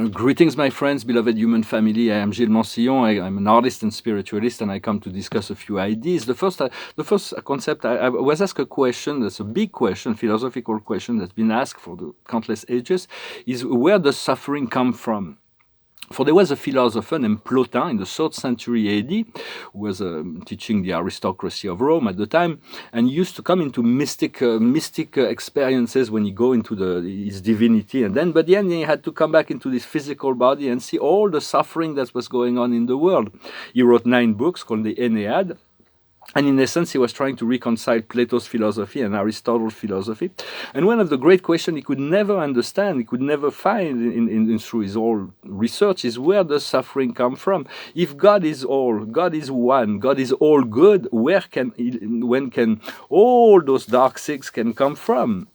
Greetings, my friends, beloved human family. I am Gillesmansillon. I'm an artist and spiritualist, and I come to discuss a few ideas. The first concept, I was asked a question. That's a big question, philosophical question that's been asked for the countless ages, is where does suffering come from? For there was a philosopher named Plotin in the 3rd century AD, who was teaching the aristocracy of Rome at the time, and he used to come into mystic experiences when he go into his divinity, but then he had to come back into this physical body and see all the suffering that was going on in the world. He wrote 9 books called the Aeneid. And in essence, he was trying to reconcile Plato's philosophy and Aristotle's philosophy. And one of the great questions he could never understand, he could never find through his whole research is where does suffering come from? If God is all, God is one, God is all good, when can all those dark things can come from?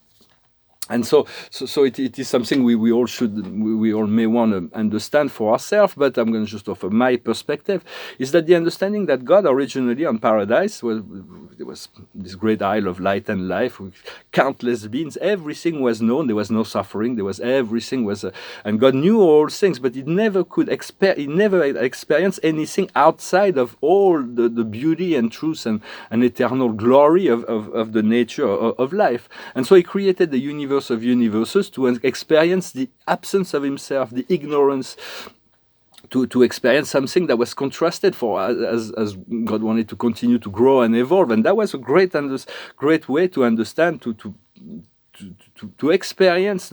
And so it is something we all may want to understand for ourselves, but I'm going to just offer my perspective, is that the understanding that God originally on paradise, there was this great isle of light and life with countless beings, everything was known, there was no suffering, everything was, and God knew all things, but he never experienced anything outside of all the beauty and truth and eternal glory of the nature of life. And so he created the universe of universes to experience the absence of himself, the ignorance, to experience something that was contrasted as God wanted to continue to grow and evolve. And that was a great way to understand, to experience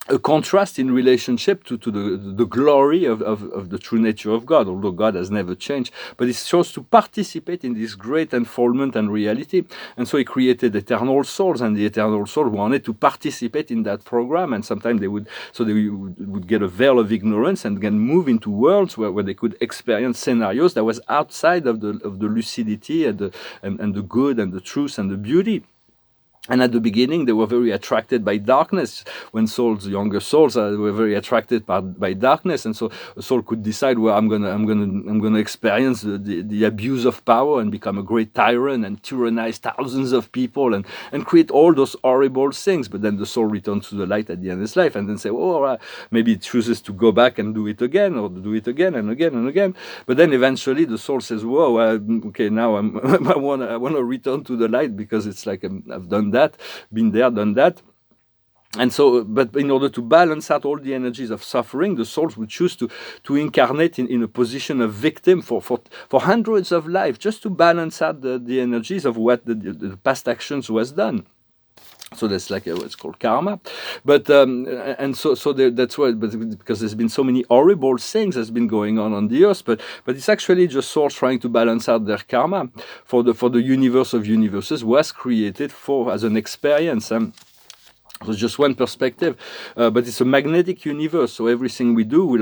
a contrast in relationship to the glory of the true nature of God, although God has never changed. But it shows to participate in this great unfoldment and reality. And so he created eternal souls, and the eternal soul wanted to participate in that program. And sometimes they would get a veil of ignorance and then move into worlds where they could experience scenarios that was outside of the lucidity and the good and the truth and the beauty. And at the beginning, they were very attracted by darkness. When younger souls, were very attracted by darkness, and so a soul could decide, well, I'm gonna experience the abuse of power and become a great tyrant and tyrannize thousands of people and create all those horrible things. But then the soul returns to the light at the end of its life, and then say, maybe it chooses to go back and do it again, or do it again and again and again. But then eventually the soul says, "Whoa, okay, now I wanna return to the light because it's like I've done that, been there, done that." And so, but in order to balance out all the energies of suffering, the souls would choose to incarnate in a position of victim for hundreds of lives, just to balance out the energies of what the past actions was done. So that's like what's called karma, but that's why. But because there's been so many horrible things that's been going on the earth, but it's actually just souls trying to balance out their karma. For the universe of universes was created as an experience. So just one perspective, but it's a magnetic universe. So everything we do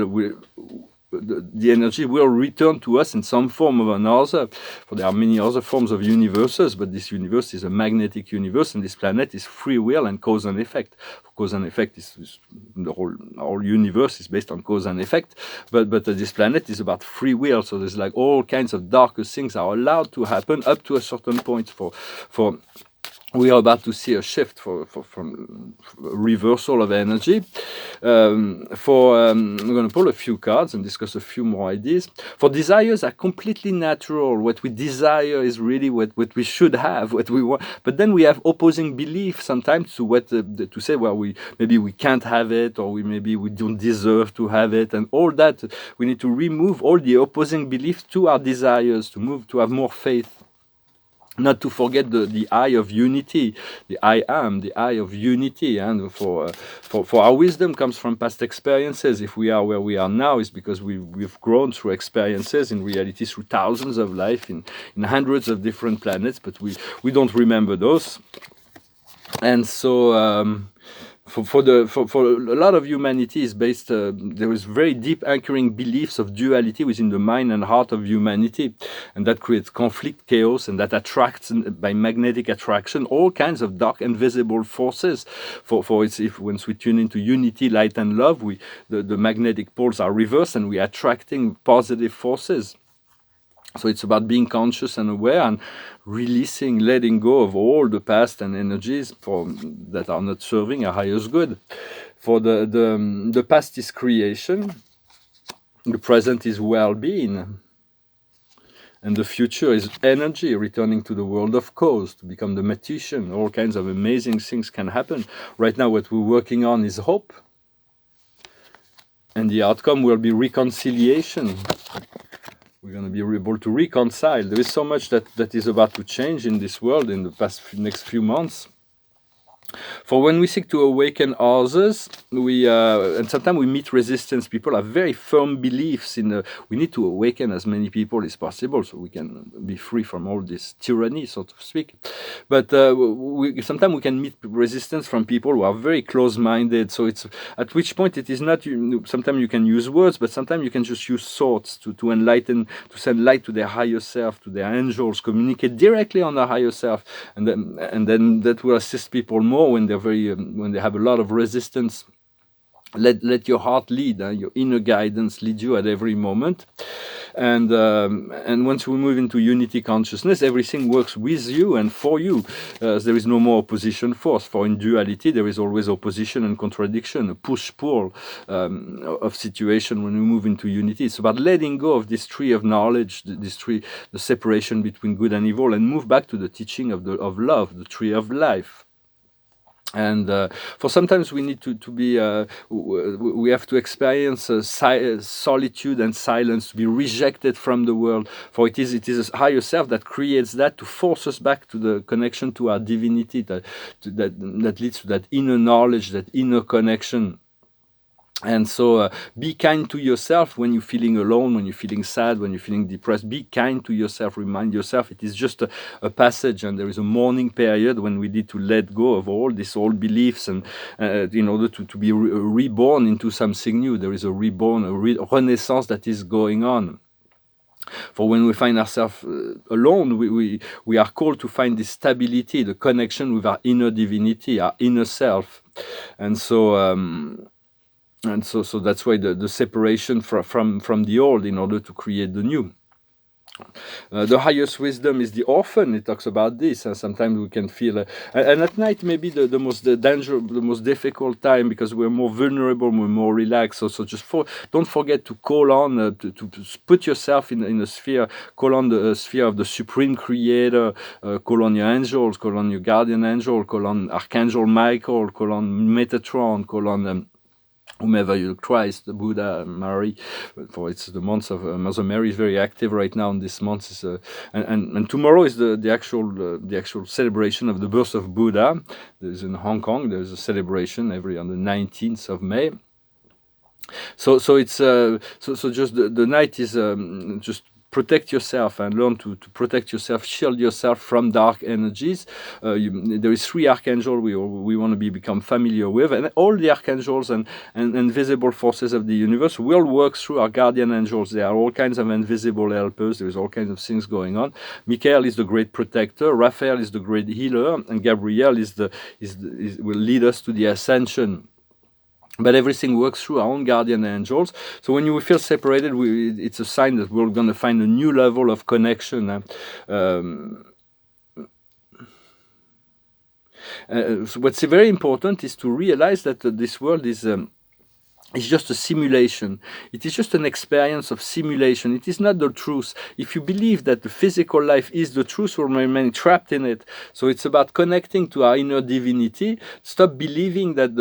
the energy will return to us in some form or another. For there are many other forms of universes, but this universe is a magnetic universe, and this planet is free will and cause and effect. Cause and effect is the whole universe is based on cause and effect, but this planet is about free will. So there's like all kinds of darker things are allowed to happen up to a certain point. We are about to see a shift from reversal of energy. I'm going to pull a few cards and discuss a few more ideas. For desires are completely natural. What we desire is really what we should have, what we want. But then we have opposing beliefs sometimes to what to say. Well, maybe we can't have it, or maybe we don't deserve to have it, and all that. We need to remove all the opposing beliefs to our desires to have more faith. Not to forget the eye of unity, the I am, the eye of unity, and for our wisdom comes from past experiences. If we are where we are now, it's because we've grown through experiences, in reality through thousands of life in hundreds of different planets, but we don't remember those. And so for a lot of humanity is based, there is very deep anchoring beliefs of duality within the mind and heart of humanity, and that creates conflict, chaos, and that attracts by magnetic attraction all kinds of dark invisible forces. Once we tune into unity, light, and love, the magnetic poles are reversed, and we're attracting positive forces. So it's about being conscious and aware and releasing, letting go of all the past and energies that are not serving our highest good. For the past is creation, the present is well-being, and the future is energy, returning to the world of cause, to become the magician. All kinds of amazing things can happen. Right now, what we're working on is hope. And the outcome will be reconciliation. We're going to be able to reconcile. There is so much that is about to change in this world in the next few months. For when we seek to awaken others, and sometimes we meet resistance. People have very firm beliefs we need to awaken as many people as possible so we can be free from all this tyranny, so to speak. But sometimes we can meet resistance from people who are very close-minded. So it's at which point it is not. Sometimes you can use words, but sometimes you can just use thoughts to enlighten, to send light to their higher self, to their angels, communicate directly on their higher self, and then that will assist people more when they have a lot of resistance. Let your heart lead, your inner guidance lead you at every moment. And once we move into unity consciousness, everything works with you and for you. There is no more opposition force. For in duality, there is always opposition and contradiction, a push-pull of situation. When we move into unity, it's about letting go of this tree of knowledge, the separation between good and evil, and move back to the teaching of love, the tree of life. And for sometimes we need to be, we have to experience solitude and silence, to be rejected from the world. For it is a higher self that creates that to force us back to the connection to our divinity, that leads to that inner knowledge, that inner connection. And so be kind to yourself when you're feeling alone, when you're feeling sad, when you're feeling depressed. Be kind to yourself. Remind yourself it is just a passage, and there is a mourning period when we need to let go of all these old beliefs, and in order to be reborn into something new. There is a renaissance that is going on. For when we find ourselves alone, we are called to find this stability, the connection with our inner divinity, our inner self. And so... So that's why the separation from the old in order to create the new. The highest wisdom is the orphan. It talks about this. Sometimes we can feel, and at night maybe the most difficult time, because we're more vulnerable, we're more relaxed. So just don't forget to call on, to put yourself in a sphere, call on the sphere of the Supreme Creator, call on your angels, call on your guardian angel, call on Archangel Michael, call on Metatron, call on whomever you, Christ, the Buddha, Mary. For it's the month of Mother Mary is very active right now. In this month is and tomorrow is the actual celebration of the birth of Buddha. There's in Hong Kong. There's a celebration on the 19th of May. So it's so just the night is just protect yourself and learn to protect yourself, shield yourself from dark energies. There is 3 archangels we want to become familiar with, and all the archangels and invisible forces of the universe will work through our guardian angels. There are all kinds of invisible helpers. There is all kinds of things going on. Michael is the great protector. Raphael is the great healer, and Gabriel will lead us to the ascension. But everything works through our own guardian angels. So when you feel separated, it's a sign that we're going to find a new level of connection. So what's very important is to realize that this world is... it's just a simulation. It is just an experience of simulation. It is not the truth. If you believe that the physical life is the truth, we'll remain trapped in it. So it's about connecting to our inner divinity. Stop believing that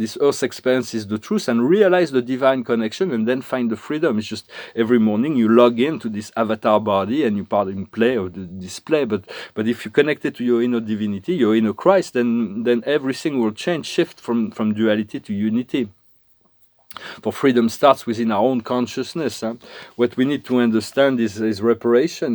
this earth experience is the truth, and realize the divine connection, and then find the freedom. It's just every morning you log into this avatar body and you part in play of the display. But if you connect it to your inner divinity, your inner Christ, then everything will change, shift from duality to unity. For freedom starts within our own consciousness. What we need to understand is reparation.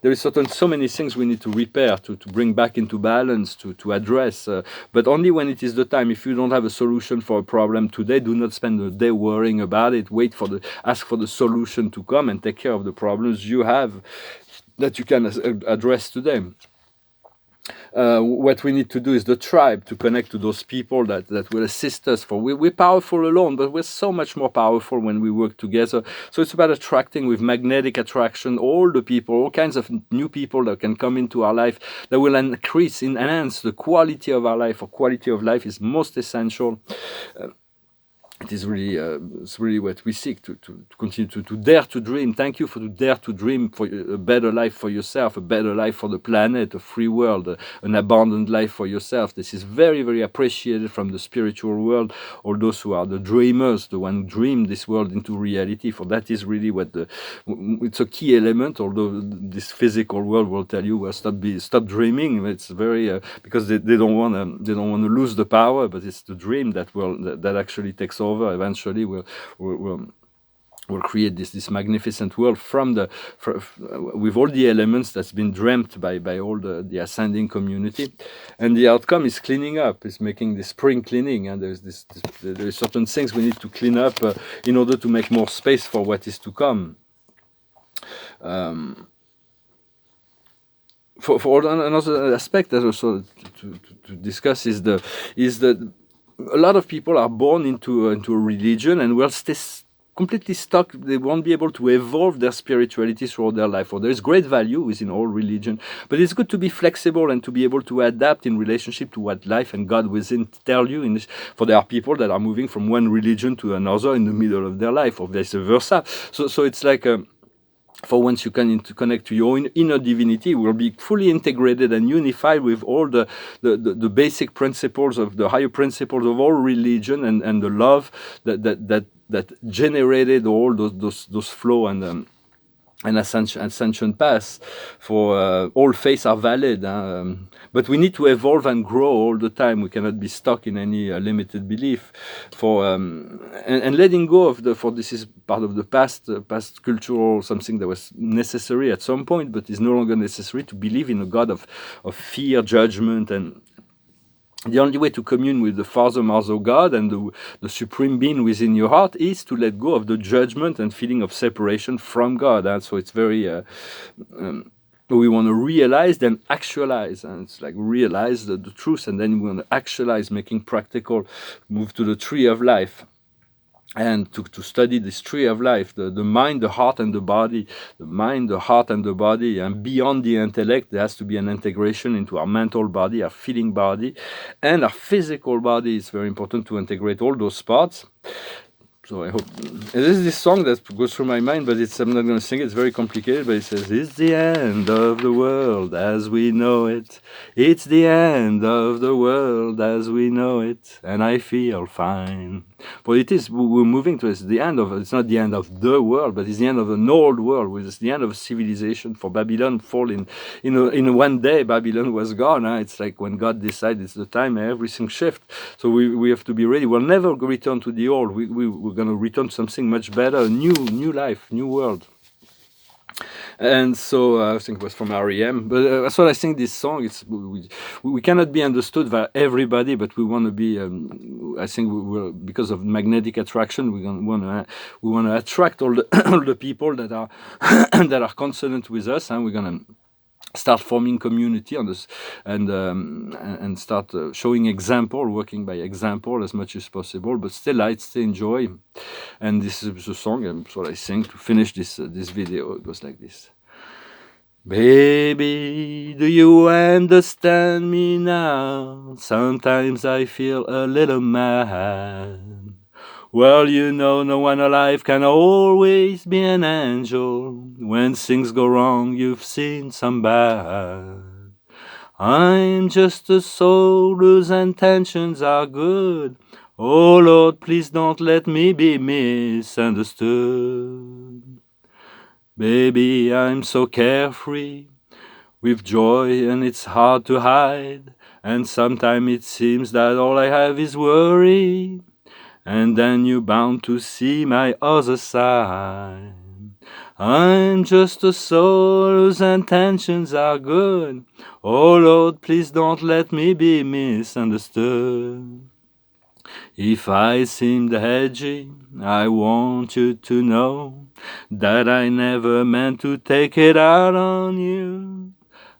There is so many things we need to repair, to bring back into balance, to address. But only when it is the time. If you don't have a solution for a problem today, do not spend the day worrying about it. Ask for the solution to come and take care of the problems you have that you can address today. what we need to do is the tribe, to connect to those people that will assist us. For we're powerful alone, but we're so much more powerful when we work together. So it's about attracting with magnetic attraction all the people, all kinds of new people that can come into our life, that will enhance the quality of our life. Or quality of life is most essential. It is really, it's really what we seek, to continue to dare to dream. Thank you for to dare to dream for a better life for yourself, a better life for the planet, a free world, an abundant life for yourself. This is very, very appreciated from the spiritual world. All those who are the dreamers, the one who dream this world into reality. For that is really what it's a key element. Although this physical world will tell you, well, stop dreaming. It's very because they don't want to lose the power, but it's the dream that actually takes over. Eventually will create this magnificent world with all the elements that's been dreamt by all the ascending community. And the outcome is cleaning up, is making the spring cleaning, and there's certain things we need to clean up in order to make more space for what is to come. For another aspect that also to discuss is that a lot of people are born into a religion and will stay completely stuck. They won't be able to evolve their spirituality throughout their life. Or there is great value within all religion, but it's good to be flexible and to be able to adapt in relationship to what life and God within tell you. For there are people that are moving from one religion to another in the middle of their life, or vice versa. So it's like for once you can connect to your inner divinity, will be fully integrated and unified with all the basic principles of the higher principles of all religion, and the love that generated all those flow and ascension paths. For all faiths are valid, but we need to evolve and grow all the time. We cannot be stuck in any limited belief. And letting go of for this is part of the past cultural, something that was necessary at some point, but is no longer necessary to believe in a God of fear, judgment, and the only way to commune with the Father, Mother, God, and the Supreme Being within your heart is to let go of the judgment and feeling of separation from God. And so it's very, we want to realize, then actualize. And it's like realize the truth, and then we want to actualize, making practical, move to the tree of life. And to study this tree of life, the mind, the heart, and the body, the mind, the heart, and the body, and beyond the intellect, there has to be an integration into our mental body, our feeling body, and our physical body. It's very important to integrate all those parts. So I hope there's this song that goes through my mind, but I'm not going to sing it. It's very complicated, but it says, "It's the end of the world as we know it. It's the end of the world as we know it, and I feel fine." But it is, we're moving to, it's not the end of the world, but it's the end of an old world. It's the end of civilization. For Babylon fall in one day, Babylon was gone. It's like when God decided it's the time, everything shifts. So we have to be ready. We'll never return to the old. We're going to return to something much better, a new life, new world. And so I think it was from R.E.M. But that's what I think this song. We cannot be understood by everybody, but we want to be. I think because of magnetic attraction, we want to attract all the people that are that are consonant with us, and we're gonna start forming community on this, and start showing example, working by example as much as possible, but stay light, stay enjoy. And this is the song, and so I sing to finish this video. It goes like this. Baby, do you understand me now? Sometimes I feel a little mad. Well, you know, no one alive can always be an angel. When things go wrong, you've seen some bad. I'm just a soul whose intentions are good. Oh Lord, please don't let me be misunderstood. Baby, I'm so carefree with joy, and it's hard to hide. And sometimes it seems that all I have is worry. And then you're bound to see my other side. I'm just a soul whose intentions are good. Oh Lord, please don't let me be misunderstood. If I seemed edgy, I want you to know that I never meant to take it out on you.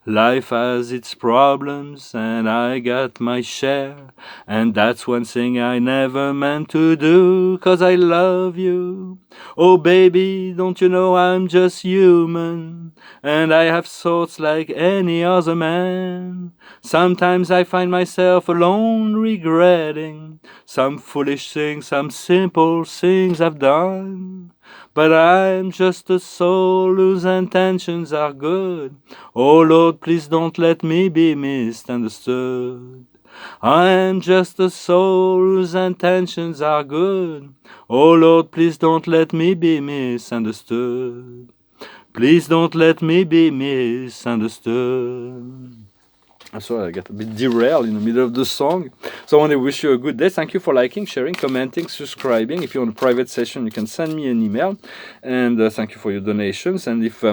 Life has its problems, and I got my share. And that's one thing I never meant to do, 'cause I love you. Oh baby, don't you know I'm just human, and I have thoughts like any other man. Sometimes I find myself alone regretting some foolish things, some simple things I've done. But I'm just a soul whose intentions are good. Oh Lord, please don't let me be misunderstood. I'm just a soul whose intentions are good. Oh Lord, please don't let me be misunderstood. Please don't let me be misunderstood. I'm sorry, I got a bit derailed in the middle of the song. So I want to wish you a good day. Thank you for liking, sharing, commenting, subscribing. If you're on a private session, you can send me an email. And thank you for your donations. And if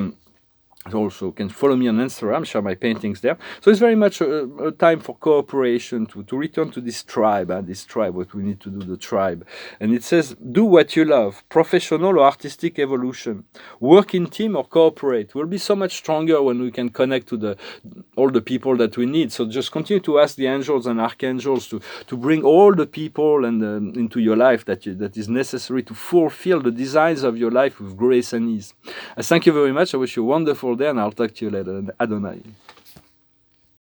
also can follow me on Instagram, share my paintings there. So it's very much a time for cooperation, to return to this tribe, what we need to do, the tribe. And it says, do what you love, professional or artistic evolution. Work in team or cooperate. We'll be so much stronger when we can connect to all the people that we need. So just continue to ask the angels and archangels to bring all the people and into your life that is necessary to fulfill the designs of your life with grace and ease. Thank you very much. I wish you a wonderful day, and I'll talk to you later. Adonai.